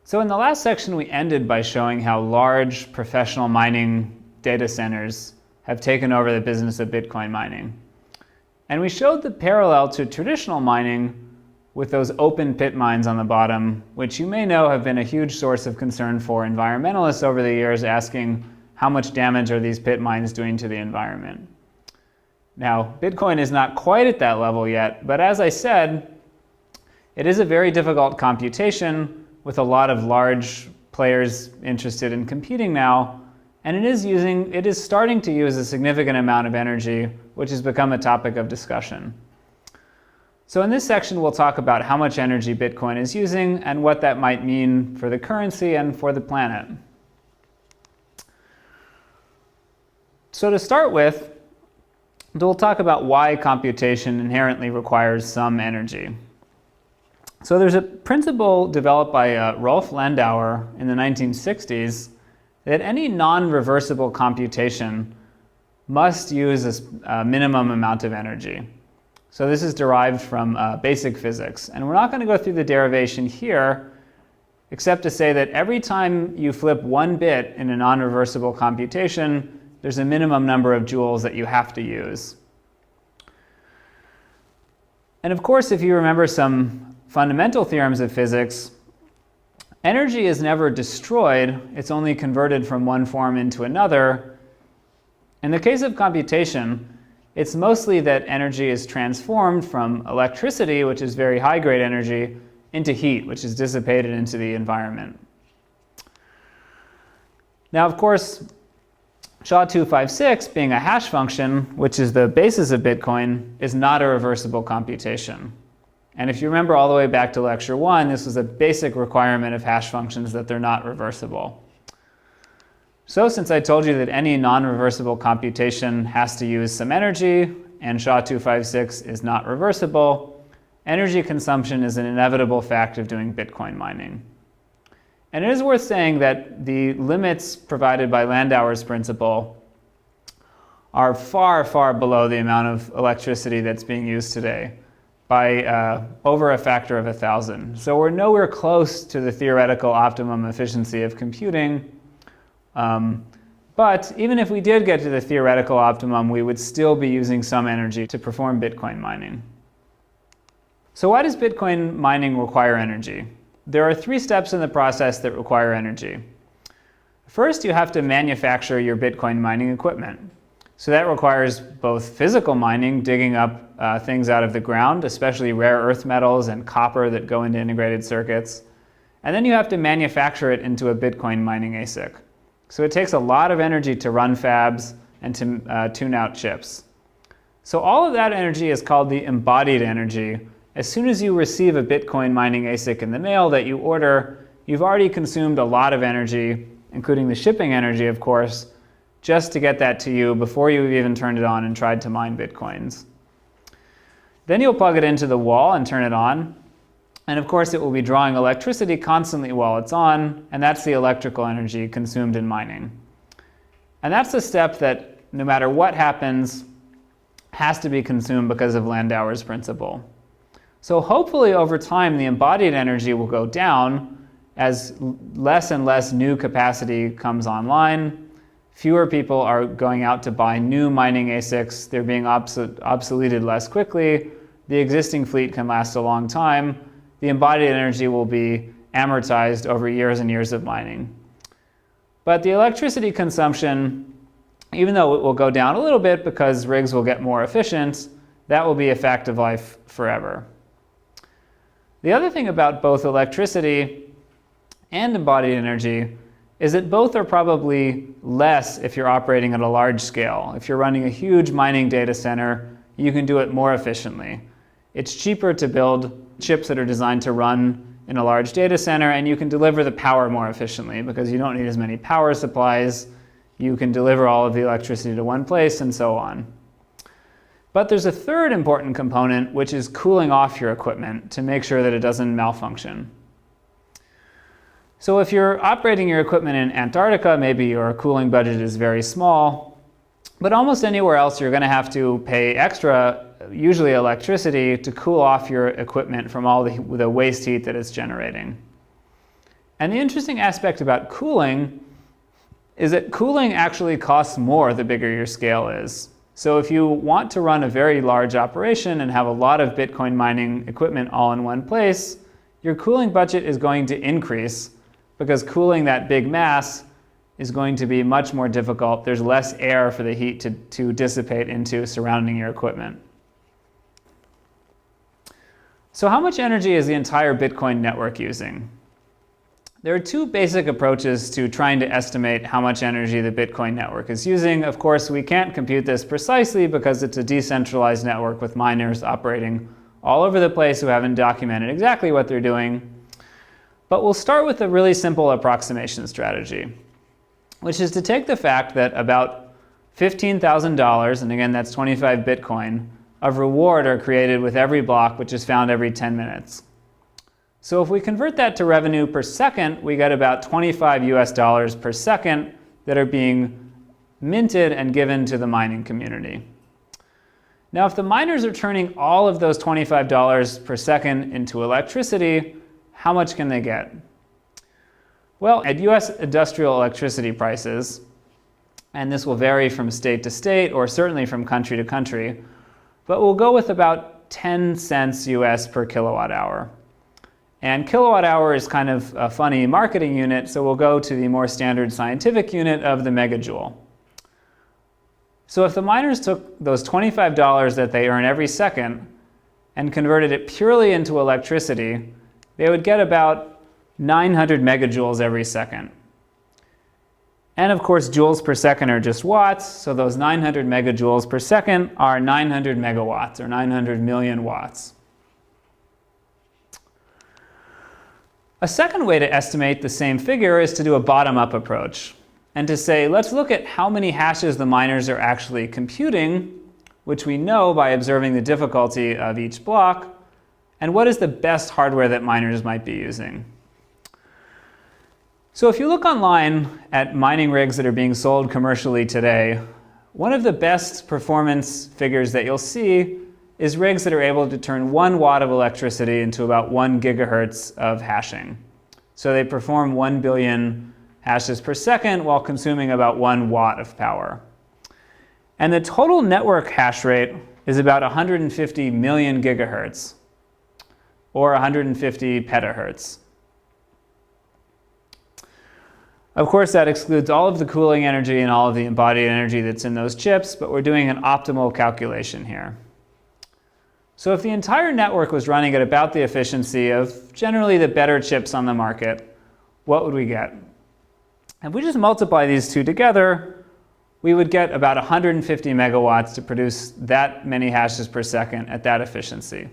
So in the last section, we ended by showing how large professional mining data centers have taken over the business of Bitcoin mining. And we showed the parallel to traditional mining with those open pit mines on the bottom, which you may know have been a huge source of concern for environmentalists over the years, asking how much damage are these pit mines doing to the environment. Now, Bitcoin is not quite at that level yet, but as I said, it is a very difficult computation with a lot of large players interested in competing now, and it is starting to use a significant amount of energy, which has become a topic of discussion. So in this section, we'll talk about how much energy Bitcoin is using and what that might mean for the currency and for the planet. So to start with, we'll talk about why computation inherently requires some energy. So there's a principle developed by Rolf Landauer in the 1960s that any non-reversible computation must use a minimum amount of energy. So this is derived from basic physics. And we're not going to go through the derivation here, except to say that every time you flip one bit in a non-reversible computation, there's a minimum number of joules that you have to use. And of course, if you remember some fundamental theorems of physics, energy is never destroyed, it's only converted from one form into another. In the case of computation, it's mostly that energy is transformed from electricity, which is very high-grade energy, into heat, which is dissipated into the environment. Now, of course, SHA-256, being a hash function, which is the basis of Bitcoin, is not a reversible computation. And if you remember all the way back to lecture 1, this was a basic requirement of hash functions that they're not reversible. So since I told you that any non-reversible computation has to use some energy, and SHA-256 is not reversible, energy consumption is an inevitable fact of doing Bitcoin mining. And it is worth saying that the limits provided by Landauer's principle are far, far below the amount of electricity that's being used today, by over a factor of 1,000. So we're nowhere close to the theoretical optimum efficiency of computing. But even if we did get to the theoretical optimum, we would still be using some energy to perform Bitcoin mining. So why does Bitcoin mining require energy? There are 3 steps in the process that require energy. First, you have to manufacture your Bitcoin mining equipment. So that requires both physical mining, digging up things out of the ground, especially rare earth metals and copper that go into integrated circuits. And then you have to manufacture it into a Bitcoin mining ASIC. So it takes a lot of energy to run fabs and to tune out chips. So all of that energy is called the embodied energy. As soon as you receive a Bitcoin mining ASIC in the mail that you order, you've already consumed a lot of energy, including the shipping energy, of course, just to get that to you before you've even turned it on and tried to mine Bitcoins. Then you'll plug it into the wall and turn it on. And of course, it will be drawing electricity constantly while it's on, and that's the electrical energy consumed in mining. And that's a step that, no matter what happens, has to be consumed because of Landauer's principle. So hopefully, over time, the embodied energy will go down as less and less new capacity comes online. Fewer people are going out to buy new mining ASICs. They're being obsoleted less quickly. The existing fleet can last a long time. The embodied energy will be amortized over years and years of mining. But the electricity consumption, even though it will go down a little bit because rigs will get more efficient, that will be a fact of life forever. The other thing about both electricity and embodied energy is that both are probably less if you're operating at a large scale. If you're running a huge mining data center, you can do it more efficiently. It's cheaper to build chips that are designed to run in a large data center, and you can deliver the power more efficiently because you don't need as many power supplies. You can deliver all of the electricity to one place, and so on. But there's a third important component, which is cooling off your equipment to make sure that it doesn't malfunction. So if you're operating your equipment in Antarctica, maybe your cooling budget is very small, but almost anywhere else you're going to have to pay extra, usually electricity, to cool off your equipment from all the waste heat that it's generating. And the interesting aspect about cooling is that cooling actually costs more the bigger your scale is. So if you want to run a very large operation and have a lot of Bitcoin mining equipment all in one place, your cooling budget is going to increase because cooling that big mass is going to be much more difficult. There's less air for the heat to dissipate into surrounding your equipment. So how much energy is the entire Bitcoin network using? There are two basic approaches to trying to estimate how much energy the Bitcoin network is using. Of course, we can't compute this precisely because it's a decentralized network with miners operating all over the place who haven't documented exactly what they're doing. But we'll start with a really simple approximation strategy, which is to take the fact that about $15,000, and again that's 25 Bitcoin, of reward are created with every block, which is found every 10 minutes. So if we convert that to revenue per second, we get about 25 US dollars per second that are being minted and given to the mining community. Now, if the miners are turning all of those $25 per second into electricity, how much can they get? Well, at US industrial electricity prices, and this will vary from state to state or certainly from country to country, but we'll go with about 10 cents US per kilowatt hour. And kilowatt hour is kind of a funny marketing unit, so we'll go to the more standard scientific unit of the megajoule. So if the miners took those $25 that they earn every second and converted it purely into electricity, they would get about 900 megajoules every second. And of course, joules per second are just watts, so those 900 megajoules per second are 900 megawatts, or 900 million watts. A second way to estimate the same figure is to do a bottom-up approach, and to say, let's look at how many hashes the miners are actually computing, which we know by observing the difficulty of each block, and what is the best hardware that miners might be using. So if you look online at mining rigs that are being sold commercially today, one of the best performance figures that you'll see is rigs that are able to turn 1 watt of electricity into about 1 gigahertz of hashing. So they perform 1 billion hashes per second while consuming about 1 watt of power. And the total network hash rate is about 150 million gigahertz, or 150 petahertz. Of course, that excludes all of the cooling energy and all of the embodied energy that's in those chips, but we're doing an optimal calculation here. So if the entire network was running at about the efficiency of generally the better chips on the market, what would we get? If we just multiply these two together, we would get about 150 megawatts to produce that many hashes per second at that efficiency.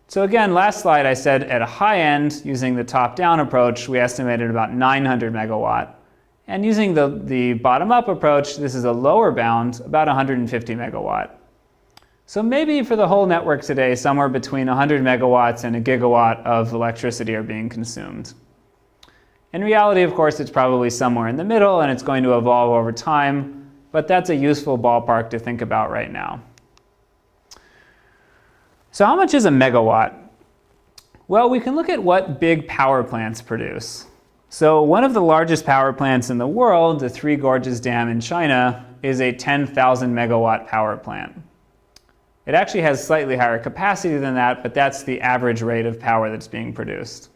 So again, last slide I said at a high end, using the top-down approach, we estimated about 900 megawatt. And using the bottom-up approach, this is a lower bound, about 150 megawatt. So maybe for the whole network today, somewhere between 100 megawatts and a gigawatt of electricity are being consumed. In reality, of course, it's probably somewhere in the middle, and it's going to evolve over time, but that's a useful ballpark to think about right now. So how much is a megawatt? Well, we can look at what big power plants produce. So one of the largest power plants in the world, the Three Gorges Dam in China, is a 10,000 megawatt power plant. It actually has slightly higher capacity than that, but that's the average rate of power that's being produced.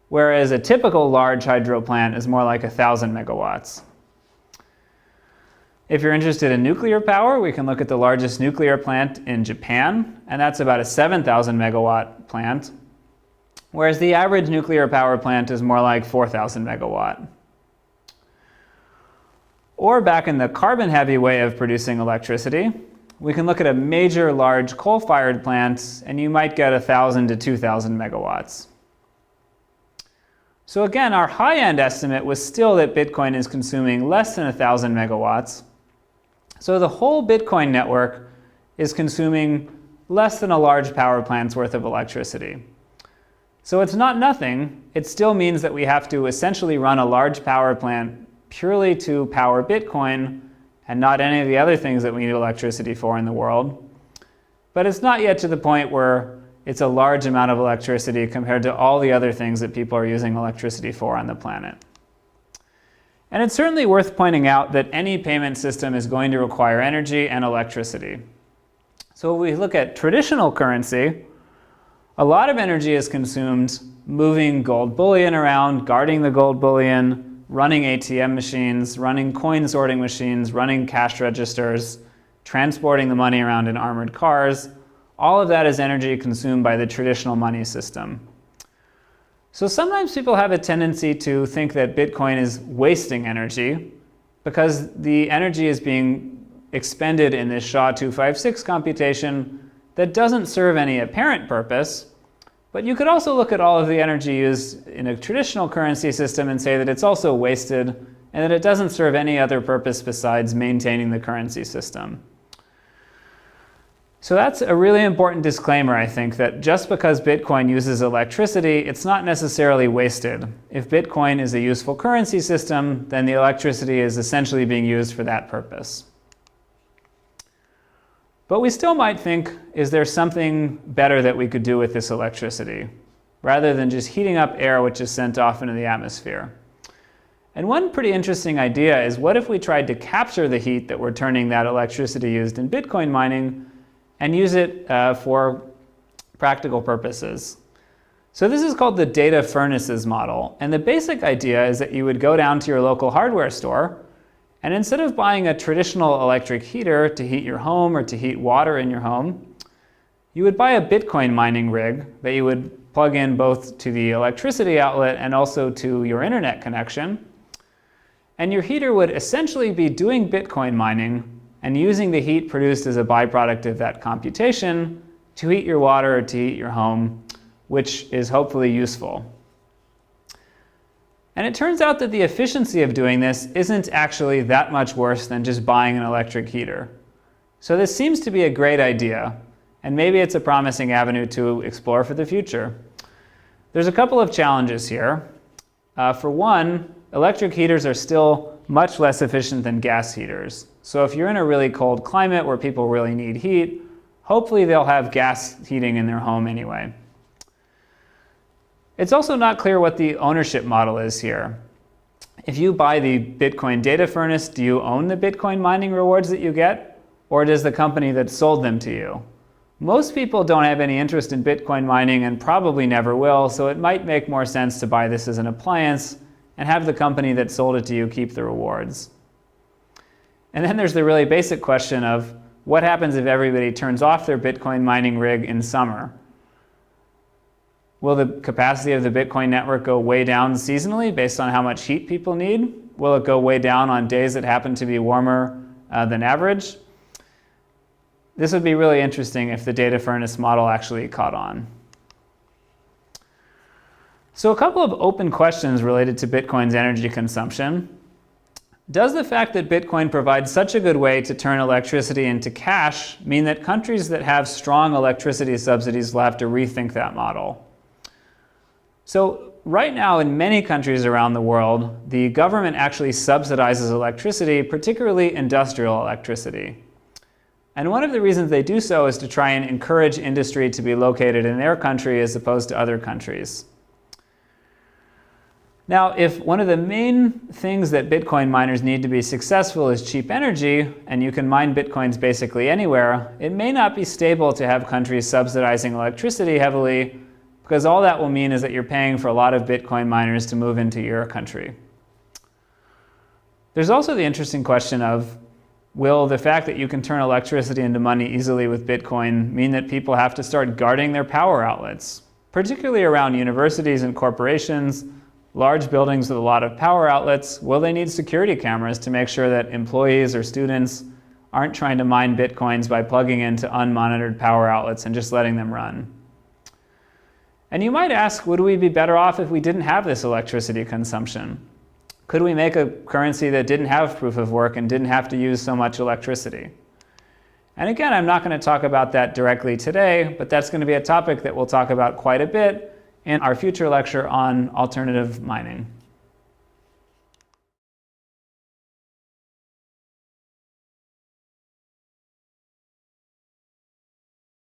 Whereas a typical large hydro plant is more like 1,000 megawatts. If you're interested in nuclear power, we can look at the largest nuclear plant in Japan, and that's about a 7,000 megawatt plant, whereas the average nuclear power plant is more like 4,000 megawatt. Or back in the carbon-heavy way of producing electricity, we can look at a major large coal-fired plant, and you might get 1,000 to 2,000 megawatts. So again, our high-end estimate was still that Bitcoin is consuming less than 1,000 megawatts. So the whole Bitcoin network is consuming less than a large power plant's worth of electricity. So it's not nothing. It still means that we have to essentially run a large power plant purely to power Bitcoin and not any of the other things that we need electricity for in the world. But it's not yet to the point where it's a large amount of electricity compared to all the other things that people are using electricity for on the planet. And it's certainly worth pointing out that any payment system is going to require energy and electricity. So when we look at traditional currency, a lot of energy is consumed moving gold bullion around, guarding the gold bullion, running ATM machines, running coin sorting machines, running cash registers, transporting the money around in armored cars. All of that is energy consumed by the traditional money system. So sometimes people have a tendency to think that Bitcoin is wasting energy because the energy is being expended in this SHA-256 computation that doesn't serve any apparent purpose. But you could also look at all of the energy used in a traditional currency system and say that it's also wasted and that it doesn't serve any other purpose besides maintaining the currency system. So that's a really important disclaimer, I think, that just because Bitcoin uses electricity, it's not necessarily wasted. If Bitcoin is a useful currency system, then the electricity is essentially being used for that purpose. But we still might think, is there something better that we could do with this electricity, rather than just heating up air which is sent off into the atmosphere? And one pretty interesting idea is, what if we tried to capture the heat that we're turning that electricity used in Bitcoin mining and use it for practical purposes? So this is called the data furnaces model. And the basic idea is that you would go down to your local hardware store, and instead of buying a traditional electric heater to heat your home or to heat water in your home, you would buy a Bitcoin mining rig that you would plug in both to the electricity outlet and also to your internet connection. And your heater would essentially be doing Bitcoin mining and using the heat produced as a byproduct of that computation to heat your water or to heat your home, which is hopefully useful. And it turns out that the efficiency of doing this isn't actually that much worse than just buying an electric heater. So this seems to be a great idea, and maybe it's a promising avenue to explore for the future. There's a couple of challenges here. For one, electric heaters are still much less efficient than gas heaters. So if you're in a really cold climate where people really need heat, hopefully they'll have gas heating in their home anyway. It's also not clear what the ownership model is here. If you buy the Bitcoin data furnace, do you own the Bitcoin mining rewards that you get? Or does the company that sold them to you? Most people don't have any interest in Bitcoin mining and probably never will, so it might make more sense to buy this as an appliance and have the company that sold it to you keep the rewards. And then there's the really basic question of what happens if everybody turns off their Bitcoin mining rig in summer? Will the capacity of the Bitcoin network go way down seasonally based on how much heat people need? Will it go way down on days that happen to be warmer than average? This would be really interesting if the data furnace model actually caught on. So a couple of open questions related to Bitcoin's energy consumption. Does the fact that Bitcoin provides such a good way to turn electricity into cash mean that countries that have strong electricity subsidies will have to rethink that model? So right now in many countries around the world, the government actually subsidizes electricity, particularly industrial electricity. And one of the reasons they do so is to try and encourage industry to be located in their country as opposed to other countries. Now, if one of the main things that Bitcoin miners need to be successful is cheap energy, and you can mine Bitcoins basically anywhere, it may not be stable to have countries subsidizing electricity heavily, because all that will mean is that you're paying for a lot of Bitcoin miners to move into your country. There's also the interesting question of, will the fact that you can turn electricity into money easily with Bitcoin mean that people have to start guarding their power outlets, particularly around universities and corporations, large buildings with a lot of power outlets? Will they need security cameras to make sure that employees or students aren't trying to mine Bitcoins by plugging into unmonitored power outlets and just letting them run? And you might ask, would we be better off if we didn't have this electricity consumption? Could we make a currency that didn't have proof of work and didn't have to use so much electricity? And again, I'm not going to talk about that directly today, but that's going to be a topic that we'll talk about quite a bit in our future lecture on alternative mining.